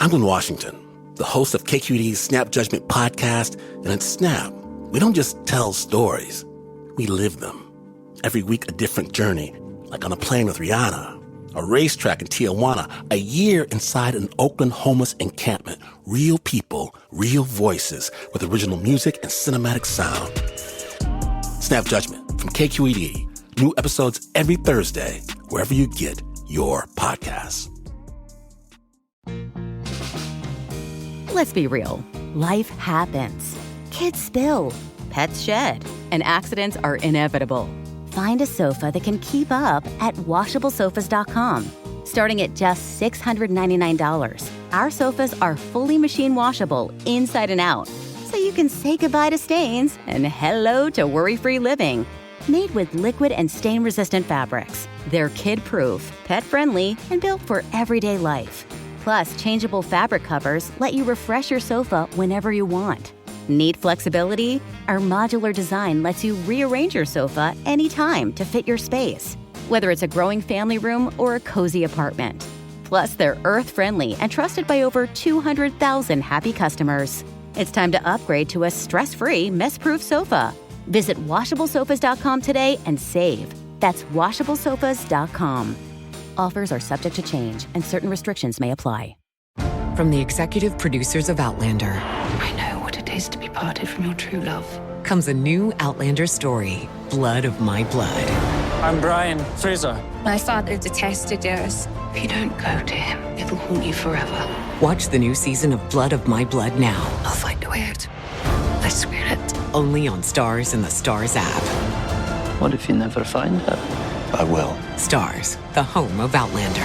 I'm Glenn Washington, the host of KQED's Snap Judgment podcast, and at Snap, we don't just tell stories, we live them. Every week, a different journey, like on a plane with Rihanna, a racetrack in Tijuana, a year inside an Oakland homeless encampment. Real people, real voices, with original music and cinematic sound. Snap Judgment from KQED. New episodes every Thursday, wherever you get your podcasts. Let's be real. Life happens. Kids spill. Pets shed. And accidents are inevitable. Find a sofa that can keep up at washablesofas.com. Starting at just $699, our sofas are fully machine washable inside and out, so you can say goodbye to stains and hello to worry-free living. Made with liquid and stain-resistant fabrics, they're kid-proof, pet-friendly, and built for everyday life. Plus, changeable fabric covers let you refresh your sofa whenever you want. Need flexibility? Our modular design lets you rearrange your sofa anytime to fit your space, whether it's a growing family room or a cozy apartment. Plus, they're earth-friendly and trusted by over 200,000 happy customers. It's time to upgrade to a stress-free, mess-proof sofa. Visit washablesofas.com today and save. That's washablesofas.com. Offers are subject to change, and certain restrictions may apply. From the executive producers of Outlander, I know what it is to be parted from your true love. Comes a new Outlander story, Blood of My Blood. I'm Brian Fraser. My father detested us. If you don't go to him, it'll haunt you forever. Watch the new season of Blood of My Blood now. I'll find a way out. I swear it. Only on Stars and the Stars app. What if you never find her? I will. Stars, the home of Outlander.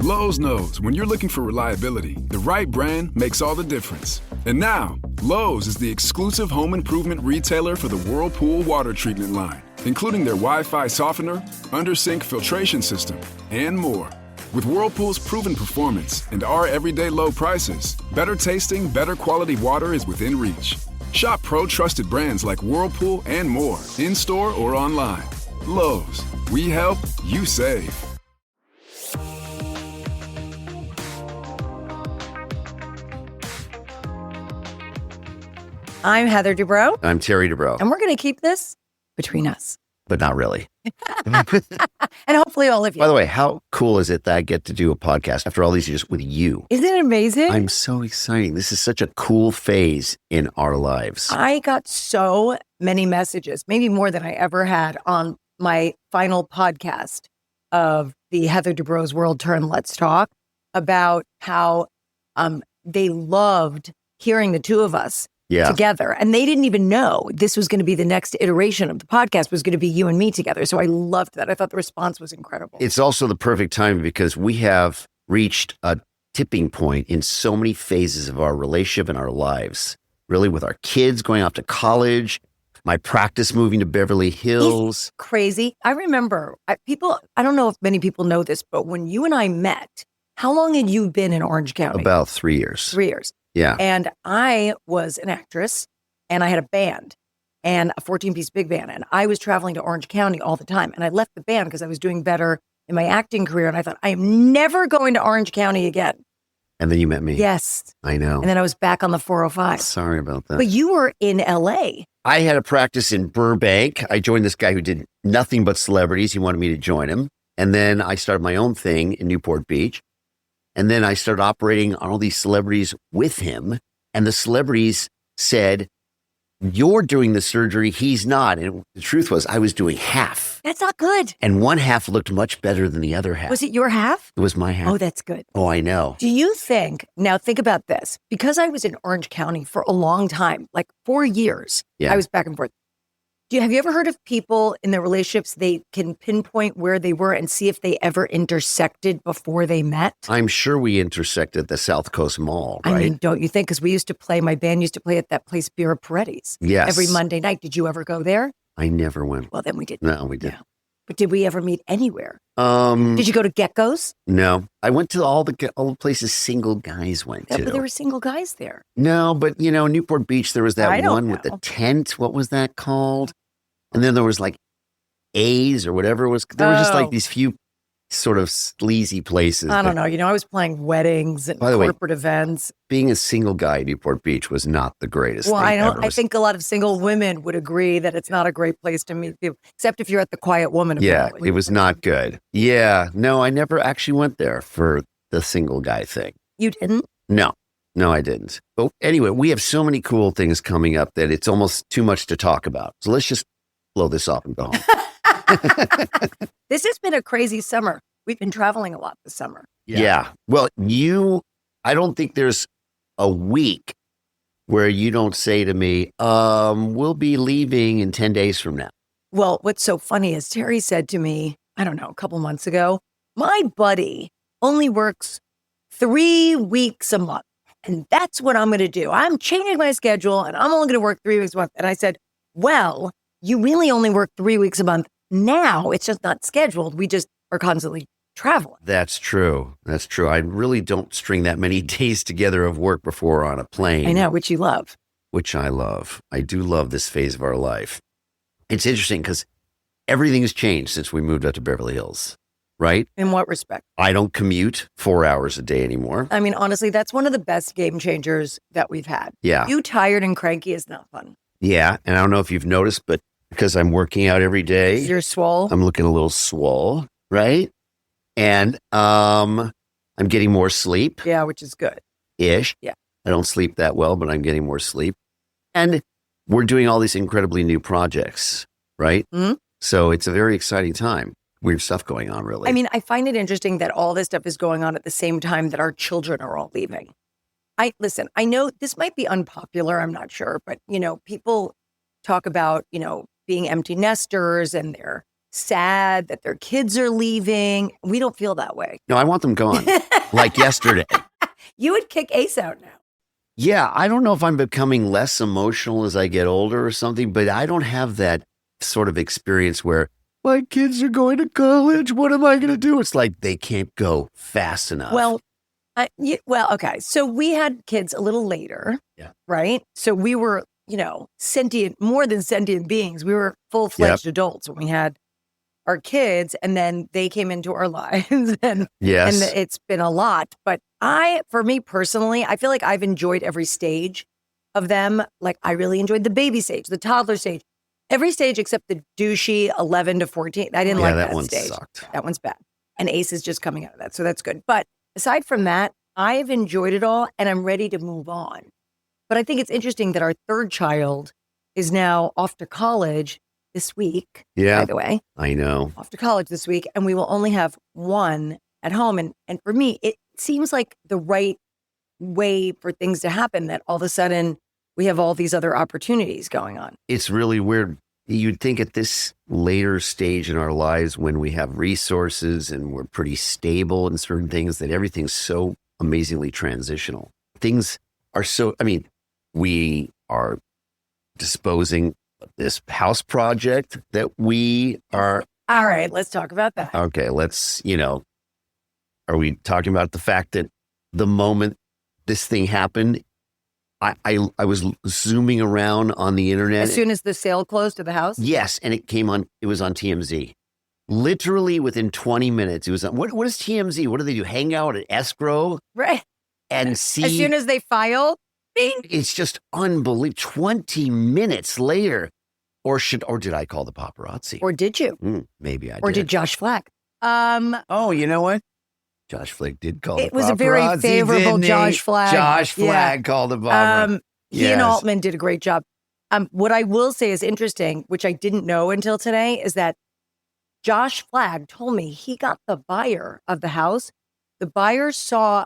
Lowe's knows when you're looking for reliability, the right brand makes all the difference. And now, Lowe's is the exclusive home improvement retailer for the Whirlpool water treatment line, including their Wi-Fi softener, under-sink filtration system, and more. With Whirlpool's proven performance and our everyday low prices, better tasting, better quality water is within reach. Shop pro-trusted brands like Whirlpool and more, in-store or online. Lowe's, we help, you save. I'm Heather Dubrow. I'm Terry Dubrow. And we're going to keep this between us. But not really. And hopefully all of you. By the way, how cool is it that I get to do a podcast after all these years with you? Isn't it amazing? I'm so excited. This is such a cool phase in our lives. I got so many messages, maybe more than I ever had on my final podcast of the Heather Dubrow's World Turn Let's Talk, about how they loved hearing the two of us together. And they didn't even know this was going to be the next iteration of the podcast, was going to be you and me together. So I loved that. I thought the response was incredible. It's also the perfect time because we have reached a tipping point in so many phases of our relationship and our lives, really, with our kids going off to college, my practice moving to Beverly Hills. It's crazy. I remember I don't know if many people know this, but when you and I met, how long had you been in Orange County? About 3 years. 3 years. Yeah. And I was an actress and I had a band and a 14-piece big band. And I was traveling to Orange County all the time. And I left the band because I was doing better in my acting career. And I thought, I am never going to Orange County again. And then you met me. Yes. I know. And then I was back on the 405. Sorry about that. But you were in LA. I had a practice in Burbank. I joined this guy who did nothing but celebrities. He wanted me to join him. And then I started my own thing in Newport Beach. And then I started operating on all these celebrities with him. And the celebrities said, you're doing the surgery, he's not. And the truth was, I was doing half. That's not good. And one half looked much better than the other half. Was it your half? It was my half. Oh, that's good. Oh, I know. Do you think, now think about this, because I was in Orange County for a long time, like 4 years, I was back and forth. Have you ever heard of people in their relationships, they can pinpoint where they were and see if they ever intersected before they met? I'm sure we intersected at the South Coast Mall, right? I mean, don't you think? Because my band used to play at that place, Vera Paredes. Yes. Every Monday night. Did you ever go there? I never went. Well, then we didn't. No, we didn't. Yeah. But did we ever meet anywhere? Did you go to Gecko's? No. I went to all the places single guys went to. But there were single guys there. No, but Newport Beach, there was that one with the tent. What was that called? And then there was like A's or whatever it was. There were just like these few sort of sleazy places. I don't know. I was playing weddings and By the way, corporate events. Being a single guy in Newport Beach was not the greatest Well, thing ever. I think a lot of single women would agree that it's not a great place to meet people, except if you're at the Quiet Woman. Yeah, apparently. it was not good. Yeah, no, I never actually went there for the single guy thing. You didn't? No, I didn't. But anyway, we have so many cool things coming up that it's almost too much to talk about. So let's just blow this off and go home. This has been a crazy summer. We've been traveling a lot this summer. Yeah. Well, I don't think there's a week where you don't say to me, we'll be leaving in 10 days from now. Well, what's so funny is Terry said to me, I don't know, a couple months ago, my buddy only works 3 weeks a month. And that's what I'm going to do. I'm changing my schedule and I'm only going to work 3 weeks a month. And I said, well, you really only work 3 weeks a month now. It's just not scheduled. We just are constantly traveling. That's true. I really don't string that many days together of work before on a plane. I know, which you love. Which I love. I do love this phase of our life. It's interesting because everything's changed since we moved out to Beverly Hills, right? In what respect? I don't commute 4 hours a day anymore. I mean, honestly, that's one of the best game changers that we've had. Yeah. You tired and cranky is not fun. Yeah. And I don't know if you've noticed, but because I'm working out every day. You're swole. I'm looking a little swole, right? And I'm getting more sleep. Yeah, which is good. Ish. Yeah. I don't sleep that well, but I'm getting more sleep. And we're doing all these incredibly new projects, right? Mm-hmm. So it's a very exciting time. Weird stuff going on, really. I mean, I find it interesting that all this stuff is going on at the same time that our children are all leaving. Listen, I know this might be unpopular, I'm not sure, but, people talk about, being empty nesters and they're sad that their kids are leaving. We don't feel that way. No, I want them gone, like yesterday. You would kick Ace out now. Yeah, I don't know if I'm becoming less emotional as I get older or something, but I don't have that sort of experience where my kids are going to college. What am I going to do? It's like they can't go fast enough. Well, okay. So we had kids a little later, right? So we were, sentient, more than sentient beings. We were full-fledged adults when we had our kids, and then they came into our lives, and it's been a lot. But for me personally, I feel like I've enjoyed every stage of them. Like I really enjoyed the baby stage, the toddler stage, every stage except the douchey 11 to 14. I didn't like that one stage. Sucked. That one's bad. And Ace is just coming out of that, so that's good. But aside from that, I've enjoyed it all, and I'm ready to move on. But I think it's interesting that our third child is now off to college this week. Yeah. By the way. I know. Off to college this week, and we will only have one at home. And for me, it seems like the right way for things to happen, that all of a sudden we have all these other opportunities going on. It's really weird. You'd think at this later stage in our lives when we have resources and we're pretty stable in certain things that everything's so amazingly transitional. Things are we are disposing of this house project that we are. All right, let's talk about that. Okay, are we talking about the fact that the moment this thing happened, I was zooming around on the internet. As soon as the sale closed to the house? Yes, and it was on TMZ. Literally within 20 minutes, it was on, what is TMZ? What do they do? Hang out at escrow? Right. And see. As soon as they file, bing. It's just unbelievable. 20 minutes later. Or did I call the paparazzi? Or did you? Maybe I did. Or did Josh Flack? Oh, you know what? Josh Flack did call the paparazzi. It was a very favorable Josh Flack. Josh Flack called the paparazzi. He and Altman did a great job. What I will say is interesting, which I didn't know until today, is that Josh Flack told me he got the buyer of the house. The buyer saw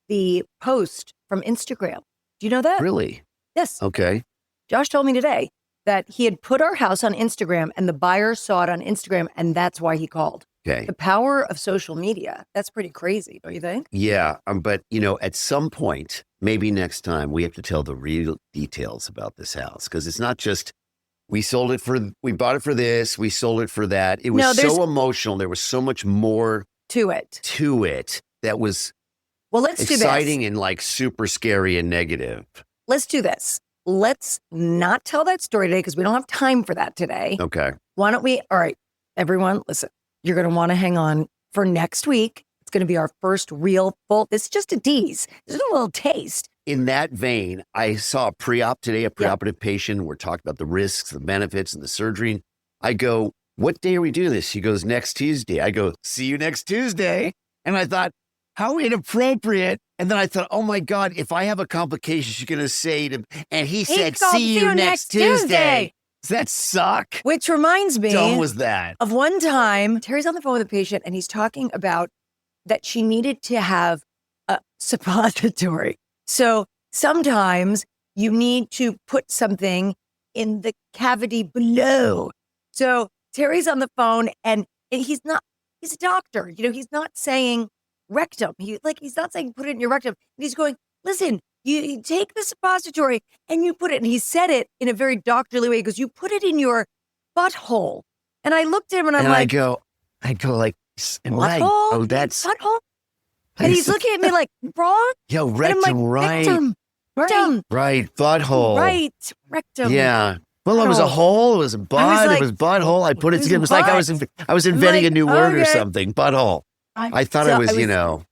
the post from Instagram. Do you know that? Really? Yes. Okay. Josh told me today that he had put our house on Instagram and the buyer saw it on Instagram, and that's why he called. Okay. The power of social media. That's pretty crazy, don't you think? Yeah. But, at some point, maybe next time, we have to tell the real details about this house, because it's not just we bought it for this, we sold it for that. It was so emotional. There was so much more to it that was let's exciting do this. and super scary and negative. Let's do this. Let's not tell that story today because we don't have time for that today. Okay. Why don't we? All right, everyone, listen. You're going to want to hang on for next week. It's going to be our first real full. This is just a tease. This is a little taste. In that vein, I saw a pre-op today, a preoperative patient. We're talking about the risks, the benefits, and the surgery. I go, what day are we doing this? He goes, next Tuesday. I go, see you next Tuesday. And I thought, how inappropriate. And then I thought, oh my God, if I have a complication, she's going to say to, and he said, see you next Tuesday. Does that suck? Which reminds me, How dumb was that? Of one time, Terry's on the phone with a patient and he's talking about that she needed to have a suppository. So sometimes you need to put something in the cavity below. So Terry's on the phone and he's a doctor. He's not saying rectum. He's not saying put it in your rectum. And he's going, listen, you take the suppository and you put it, and he said it in a very doctorly way. He goes, you put it in your butthole. And I looked at him and I'm like, I go like, right. Butthole? Oh, that's butthole? And he's looking at me like, wrong? Yo, rectum, like, right. Rectum. Right, butthole. Right, rectum. Yeah. Well, it was a hole, it was a butt, it was butthole. I put it together. It was like I was inventing a new word or something. Butthole. I thought I was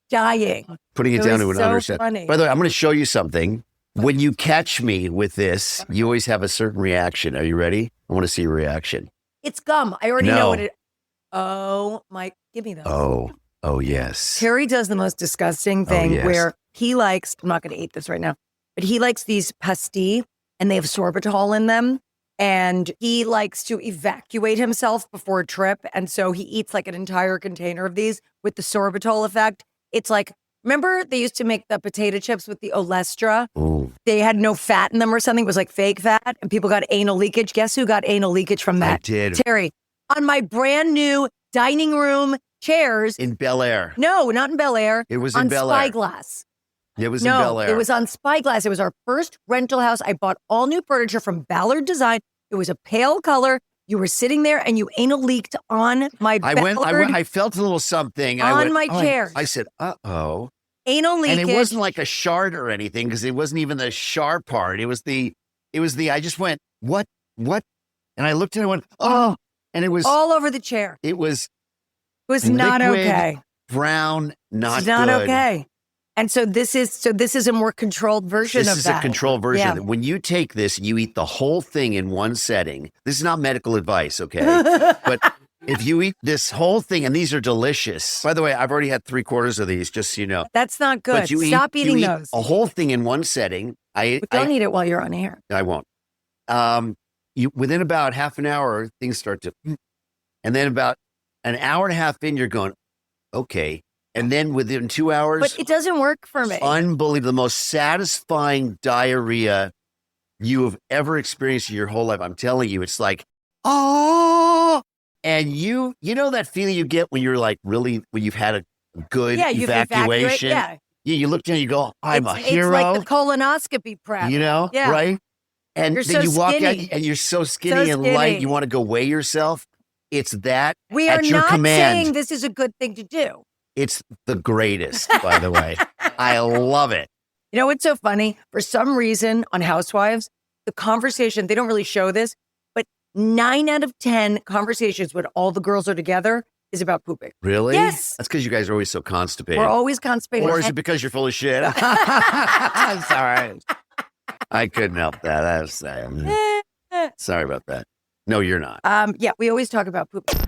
dying. Putting it down to an understand. Funny. By the way, I'm going to show you something. When you catch me with this, you always have a certain reaction. Are you ready? I want to see your reaction. It's gum. I already know what it. Oh my! Give me those. Oh yes. Terry does the most disgusting thing where he likes. I'm not going to eat this right now, but he likes these pastilles, and they have sorbitol in them. And he likes to evacuate himself before a trip. And so he eats like an entire container of these with the sorbitol effect. It's like, remember they used to make the potato chips with the Olestra? Ooh. They had no fat in them or something. It was like fake fat. And people got anal leakage. Guess who got anal leakage from that? I did. Terry. On my brand new dining room chairs. In Bel Air. No, not in Bel Air. It was in Bel Air. On Spyglass. It was in Bel Air. It was on Spyglass. It was our first rental house. I bought all new furniture from Ballard Design. It was a pale color. You were sitting there and you anal leaked on my Ballard. I felt a little something. On my chair. I said, uh-oh. Anal leakage. And it wasn't like a shard or anything because it wasn't even the sharp part. It was the, I just went, what? And I looked at it and went, oh. And it was all over the chair. It was not okay. Brown, not it's not good. Okay. And so this is a more controlled version of that. This is a controlled version. Yeah. When you take this, you eat the whole thing in one setting. This is not medical advice, okay? But if you eat this whole thing, and these are delicious. By the way, I've already had 3/4 of these, just so you know. That's not good. But Stop eating those. A whole thing in one setting. Don't eat it while you're on air. I won't. Within about half an hour, things start to, and then about an hour and a half in, you're going, okay. And then within 2 hours. But it doesn't work for me. Unbelievable. The most satisfying diarrhea you have ever experienced in your whole life. I'm telling you, it's like, oh. And you know that feeling you get when you're like when you've had a good evacuation? Yeah. You look down and you go, I'm a hero. It's like the colonoscopy prep. Right? And you're then so you walk skinny. out and you're so skinny and light. You want to go weigh yourself. It's that we at are your not command. saying this is a good thing to do. It's the greatest, by the way. I love it. You know what's so funny? For some reason on Housewives, the conversation, they don't really show this, but 9 out of 10 conversations when all the girls are together is about pooping. Really? Yes. That's because you guys are always so constipated. We're always constipated. Or is it because you're full of shit? Sorry. I couldn't help that. I was sorry about that. No, you're not. Yeah, we always talk about pooping.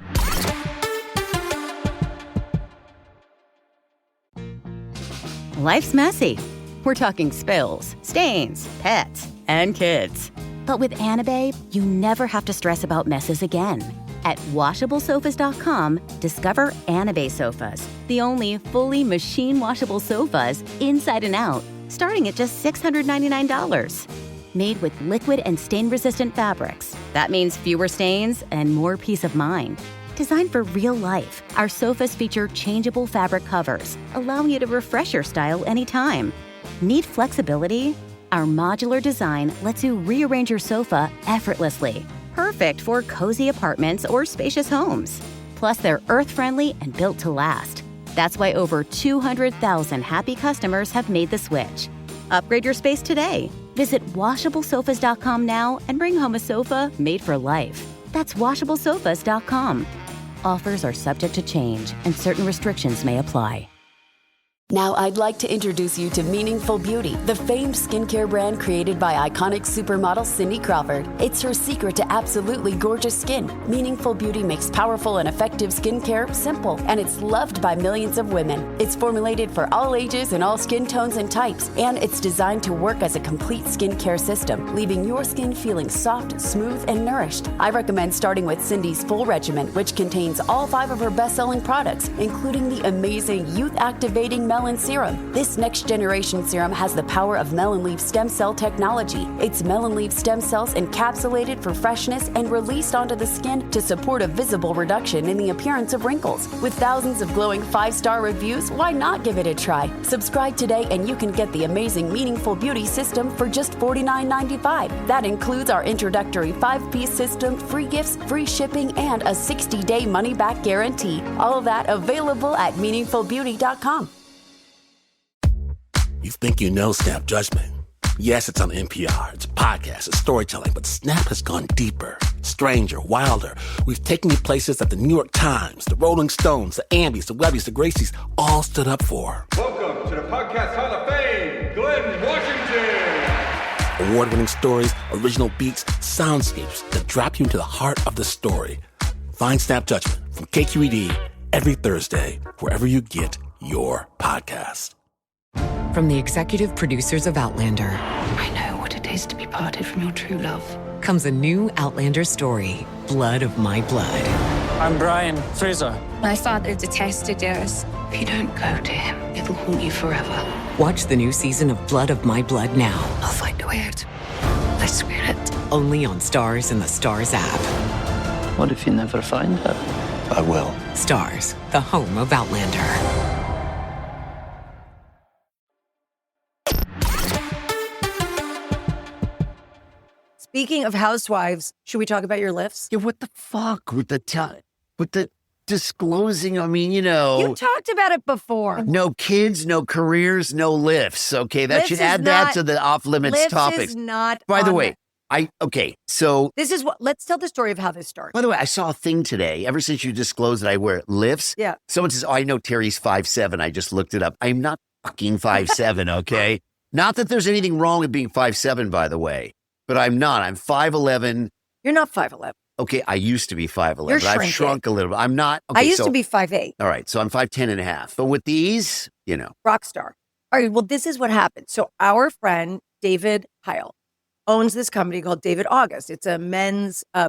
Life's messy. We're talking spills, stains, pets, and kids. But with Anabae, you never have to stress about messes again. At WashableSofas.com, discover Anabae sofas, the only fully machine-washable sofas inside and out, starting at just $699. Made with liquid and stain-resistant fabrics. That means fewer stains and more peace of mind. Designed for real life, our sofas feature changeable fabric covers, allowing you to refresh your style anytime. Need flexibility? Our modular design lets you rearrange your sofa effortlessly. Perfect for cozy apartments or spacious homes. Plus, they're earth-friendly and built to last. That's why over 200,000 happy customers have made the switch. Upgrade your space today. Visit WashableSofas.com now and bring home a sofa made for life. That's WashableSofas.com. Offers are subject to change and certain restrictions may apply. Now I'd like to introduce you to Meaningful Beauty, the famed skincare brand created by iconic supermodel Cindy Crawford. It's her secret to absolutely gorgeous skin. Meaningful Beauty makes powerful and effective skincare simple, and it's loved by millions of women. It's formulated for all ages and all skin tones and types, and it's designed to work as a complete skincare system, leaving your skin feeling soft, smooth, and nourished. I recommend starting with Cindy's full regimen, which contains all 5 of her best-selling products, including the amazing youth-activating Melon Serum. This next generation serum has the power of melon leaf stem cell technology. It's melon leaf stem cells encapsulated for freshness and released onto the skin to support a visible reduction in the appearance of wrinkles. With thousands of glowing 5-star reviews, why not give it a try? Subscribe today and you can get the amazing Meaningful Beauty system for just $49.95. That includes our introductory 5-piece system, free gifts, free shipping, and a 60-day money-back guarantee. All of that available at meaningfulbeauty.com. You think you know Snap Judgment? Yes, it's on NPR, it's a podcast, it's storytelling, but Snap has gone deeper, stranger, wilder. We've taken you places that the New York Times, the Rolling Stones, the Ambies, the Webbies, the Gracies all stood up for. Welcome to the Podcast Hall of Fame, Glenn Washington. Award-winning stories, original beats, soundscapes that drop you into the heart of the story. Find Snap Judgment from KQED every Thursday, wherever you get your podcasts. From the executive producers of Outlander I know what it is to be parted from your true love. comes a new Outlander story, Blood of My Blood. I'm Brian Fraser. My father detested us. If you don't go to him, it'll haunt you forever. Watch the new season of Blood of My Blood now, I'll find a way out. I swear it. only on Stars and the Stars app. What if you never find her? I will. Stars, the home of Outlander. Speaking of housewives, should we talk about your lifts? Yeah, what the fuck with the disclosing? I mean, you know. You talked about it before. No kids, no careers, no lifts. Okay, that Lifts should is add that not- to the off-limits Lifts topics. is not. By the on way, so this is what. Let's tell the story of how this started. by the way, I saw a thing today. Ever since you disclosed that I wear lifts, Yeah. someone says, "Oh, I know Terry's 5'7". I just looked it up. I'm not fucking 5'7". Okay, not that there's anything wrong with being 5'7", by the way, but I'm not. I'm 5'11". You're not 5'11". Okay, I used to be 5'11". You're But I've shrinking. shrunk a little bit. I'm not. Okay, I used so- to be 5'8". All right, so I'm 5'10" and a half. But with these, you know. Rock star. All right. Well, this is what happened. So our friend David Heil owns this company called David August. It's a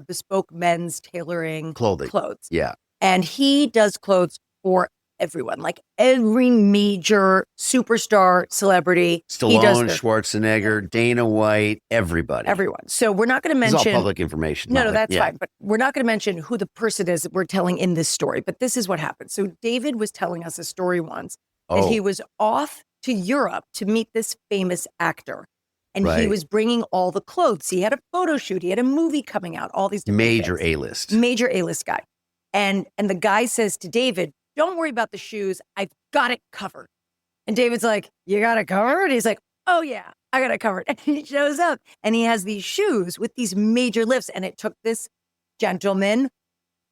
bespoke men's tailoring Clothing. clothes. Yeah. And he does clothes for everyone, like every major superstar celebrity. He does Stallone, their- Schwarzenegger, Dana White, everybody. everyone. So we're not going to This is mention all public information. No, not like- that's yeah. fine. But we're not going to mention who the person is that we're telling in this story. But this is what happened. So David was telling us a story once that he was off to Europe to meet this famous actor. And he Right. was bringing all the clothes. He had a photo shoot. He had a movie coming out, all these different Major things. A-list. Major A-list guy. And the guy says to David, don't worry about the shoes. I've got it covered. And David's like, you got it covered? He's like, oh yeah, I got it covered. And he shows up and he has these shoes with these major lifts. And it took this gentleman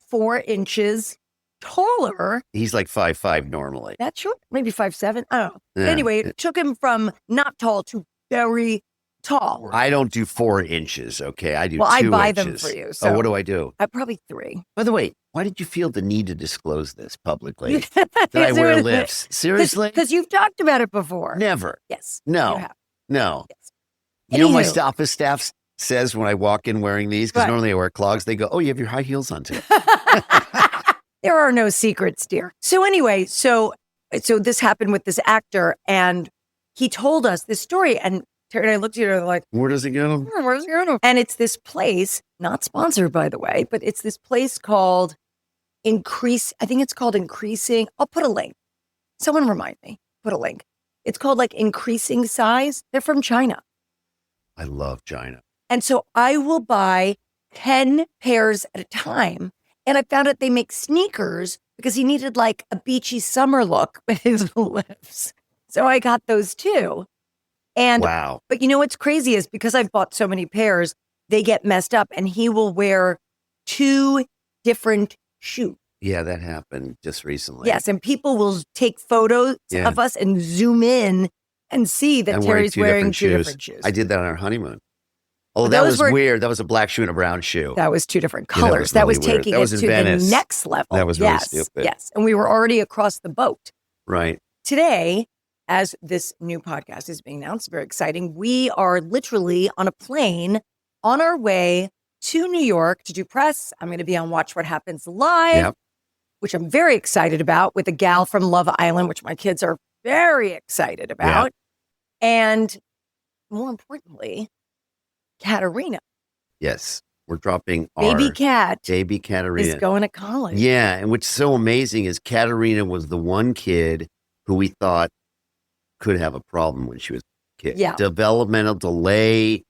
4 inches taller. He's like 5'5" normally. That's short, maybe 5'7". I don't know. But Yeah. anyway, it took him from not tall to very tall. I don't do 4 inches, okay? I do Well, 2 I buy them inches. for you, Oh, so- what do I do? Probably 3. By the way, why did you feel the need to disclose this publicly? that I wear lifts? Seriously? Because you've talked about it before. Never. Yes. No. You have. No. Yes. You know, my Anywho. office staff says when I walk in wearing these, because What? normally I wear clogs, they go, oh, you have your high heels on too. There are no secrets, dear. So anyway, so this happened with this actor, and he told us this story, and Terry and I looked at her like, Where does it get them? where's it going? And it's this place, not sponsored by the way, but it's this place called I think it's called Increasing. I'll put a link. Someone remind me. Put a link. It's called like Increasing Size. They're from China. I love China. And so I will buy 10 pairs at a time. And I found out they make sneakers because he needed like a beachy summer look with his lifts. So I got those too. And, Wow. but you know what's crazy is because I've bought so many pairs, they get messed up and he will wear 2 different shoes. Yeah, that happened just recently. Yes, and people will take photos of us and zoom in and see that Terry's wearing two different shoes. I did that on our honeymoon. Oh, that was weird. That was a black shoe and a brown shoe. That was two different colors. That was taking it to the next level. That was really stupid. Yes, and we were already across the boat. Right. Today, as this new podcast is being announced, very exciting, we are literally on a plane on our way to New York to do press. I'm going to be on Watch What Happens Live, which I'm very excited about, with a gal from Love Island, which my kids are very excited about. And more importantly, Katarina. Yes. We're dropping Baby Kat. Baby Katarina. Is going to college. Yeah. And what's so amazing is Katarina was the one kid who we thought could have a problem when she was a kid. Yeah. Developmental delay.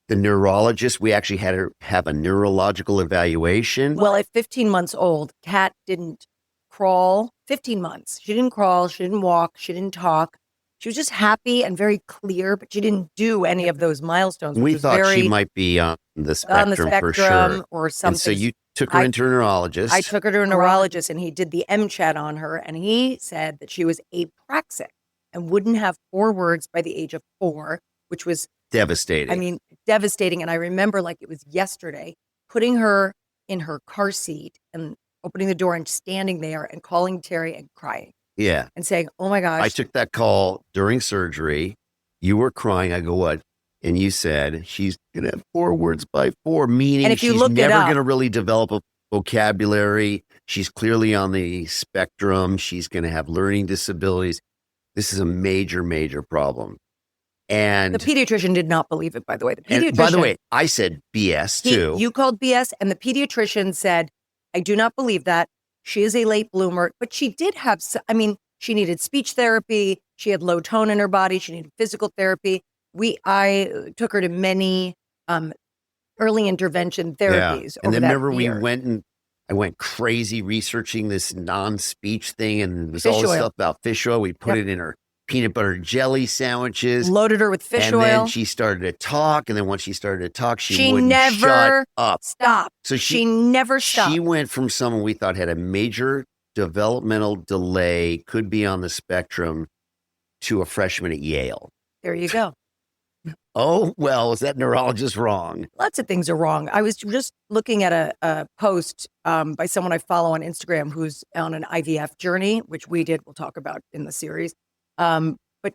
The neurologist, we actually had her have a neurological evaluation. Well, at 15 months old, Kat didn't crawl. 15 months. She didn't crawl. She didn't walk. She didn't talk. She was just happy and very clear, but she didn't do any of those milestones. We thought she might be on the spectrum for sure. Or something. And so you took her into a neurologist. I took her to a neurologist, and he did the MCHAT on her, and he said that she was apraxic and wouldn't have 4 words by the age of 4, which was devastating. I mean, devastating. And I remember like it was yesterday, putting her in her car seat and opening the door and standing there and calling Terry and crying. Yeah. And saying, oh my gosh. I took that call during surgery. You were crying. I go, what? And you said, she's going to have 4 words by 4, meaning and if you she's look never it up, going to really develop a vocabulary. She's clearly on the spectrum. She's going to have learning disabilities. This is a major, major problem. And the pediatrician did not believe it, by the way. By the way, I said BS too. You called BS, and the pediatrician said, I do not believe that. She is a late bloomer, but she did have, she needed speech therapy. She had low tone in her body. She needed physical therapy. I took her to many early intervention therapies. Yeah. And then remember I went crazy researching this non-speech thing, and there's all this stuff about fish oil. We put it in her peanut butter jelly sandwiches. Loaded her with fish oil. And then she started to talk. And then once she started to talk, she wouldn't never shut up. Stopped. So she never stopped. She went from someone we thought had a major developmental delay, could be on the spectrum, to a freshman at Yale. There you go. Oh, well, is that neurologist wrong? Lots of things are wrong. I was just looking at a post by someone I follow on Instagram who's on an IVF journey, which we did. We'll talk about in the series. But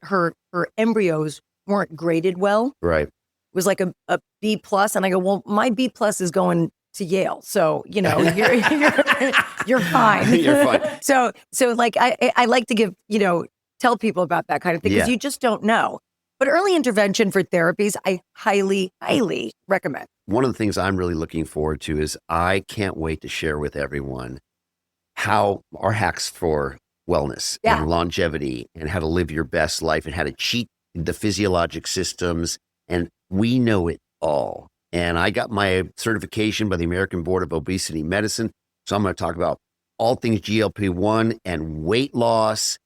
her embryos weren't graded well. Right. It was like a B plus. And I go, well, my B plus is going to Yale. So, you're fine. You're fine. So like, I like to give, tell people about that kind of thing because you just don't know. But early intervention for therapies, I highly, highly recommend. One of the things I'm really looking forward to is I can't wait to share with everyone how our hacks for wellness and longevity and how to live your best life and how to cheat the physiologic systems. And we know it all. And I got my certification by the American Board of Obesity Medicine. So I'm going to talk about all things GLP-1 and weight loss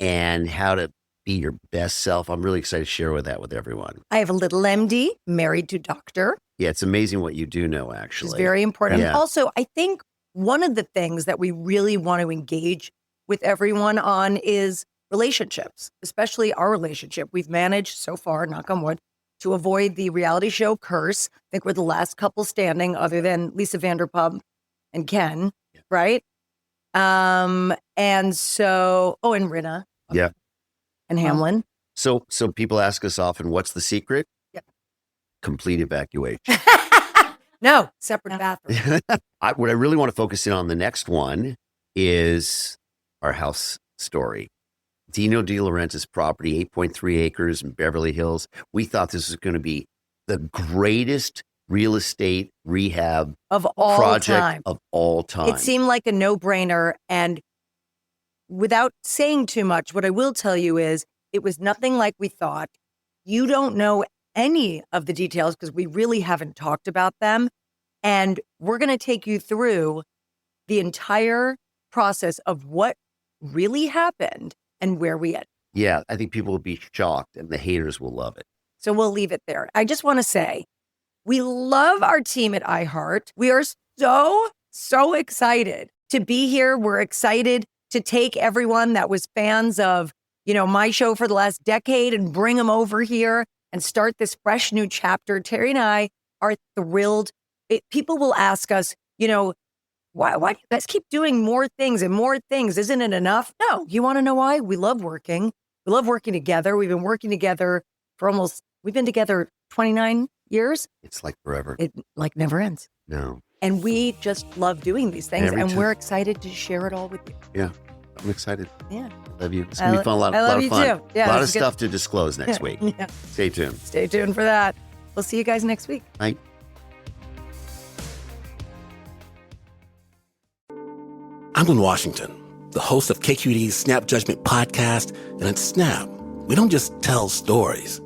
and how to be your best self. I'm really excited to share that with everyone. I have a little MD, married to doctor. Yeah, it's amazing what you do know, actually. It's very important. Yeah. Also, I think one of the things that we really want to engage with everyone on is relationships, especially our relationship. We've managed so far, knock on wood, to avoid the reality show curse. I think we're the last couple standing other than Lisa Vanderpump and Ken, right? And so, and Rinna. Yeah. And Hamlin. So people ask us often, what's the secret? Yeah. Complete evacuation. No, separate bathroom. What I really want to focus in on the next one is our house story. Dino De Laurentiis property, 8.3 acres in Beverly Hills. We thought this was going to be the greatest real estate rehab of all project time. Of all time. It seemed like a no-brainer. And without saying too much, what I will tell you is it was nothing like we thought. You don't know any of the details because we really haven't talked about them. And we're going to take you through the entire process of what really happened and where we ended. Yeah, I think people will be shocked and the haters will love it. So we'll leave it there. I just want to say, we love our team at iHeart. We are so excited to be here. We're excited to take everyone that was fans of, my show for the last decade and bring them over here and start this fresh new chapter. Terry and I are thrilled. People will ask us, why do you guys keep doing more things and more things? Isn't it enough? No. You want to know why? We love working. We love working together. We've been working together we've been together 29 years. It's like forever. It like never ends. No. And we just love doing these things. Every And time. we're excited to share it all with you. Yeah. I'm excited. Yeah. Love you. It's going to be fun. A lot of fun. Too. Yeah, a lot of stuff to disclose next week. Yeah. Stay tuned. Stay tuned for that. We'll see you guys next week. Bye. I'm Glenn Washington, the host of KQED's Snap Judgment podcast. And at Snap, we don't just tell stories,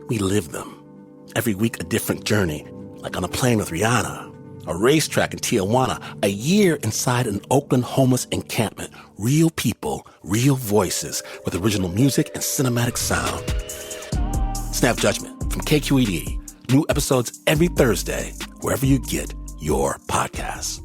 we live them. Every week, a different journey, like on a plane with Rihanna, a racetrack in Tijuana, a year inside an Oakland homeless encampment. Real people, real voices with original music and cinematic sound. Snap Judgment from KQED. New episodes every Thursday, wherever you get your podcasts.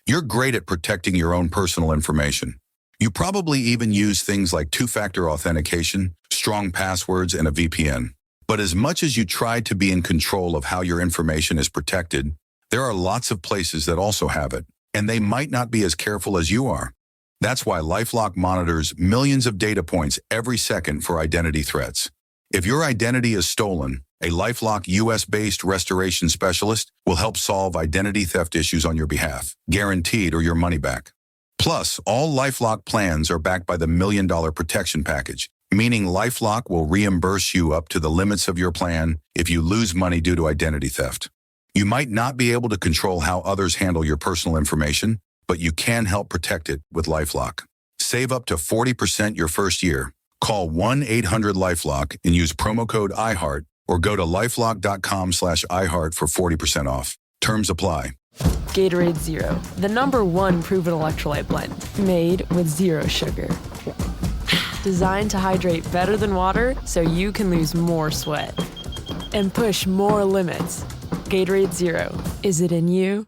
You're great at protecting your own personal information. You probably even use things like two-factor authentication, strong passwords, and a VPN. But as much as you try to be in control of how your information is protected, there are lots of places that also have it, and they might not be as careful as you are. That's why LifeLock monitors millions of data points every second for identity threats. If your identity is stolen, a LifeLock US-based restoration specialist will help solve identity theft issues on your behalf, guaranteed or your money back. Plus, all LifeLock plans are backed by the $1 Million Protection Package, meaning LifeLock will reimburse you up to the limits of your plan if you lose money due to identity theft. You might not be able to control how others handle your personal information, but you can help protect it with LifeLock. Save up to 40% your first year. Call 1-800-LifeLock and use promo code IHEART or go to lifelock.com/iHeart for 40% off. Terms apply. Gatorade Zero, the #1 proven electrolyte blend, made with zero sugar. Designed to hydrate better than water so you can lose more sweat and push more limits. Gatorade Zero, is it in you?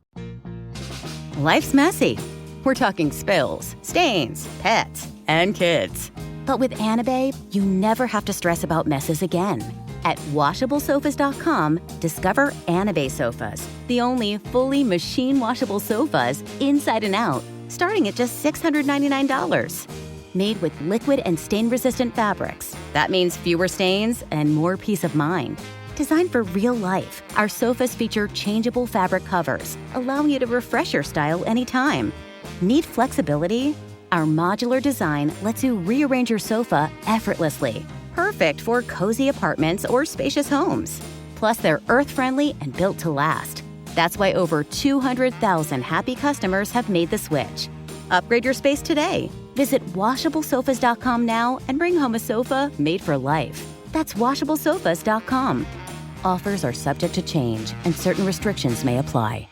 Life's messy. We're talking spills, stains, pets, and kids. But with Anabae, you never have to stress about messes again. At WashableSofas.com, discover Anabae sofas, the only fully machine-washable sofas inside and out, starting at just $699. Made with liquid and stain-resistant fabrics. That means fewer stains and more peace of mind. Designed for real life, our sofas feature changeable fabric covers, allowing you to refresh your style anytime. Need flexibility? Our modular design lets you rearrange your sofa effortlessly. Perfect for cozy apartments or spacious homes. Plus, they're earth-friendly and built to last. That's why over 200,000 happy customers have made the switch. Upgrade your space today. Visit WashableSofas.com now and bring home a sofa made for life. That's WashableSofas.com. Offers are subject to change and certain restrictions may apply.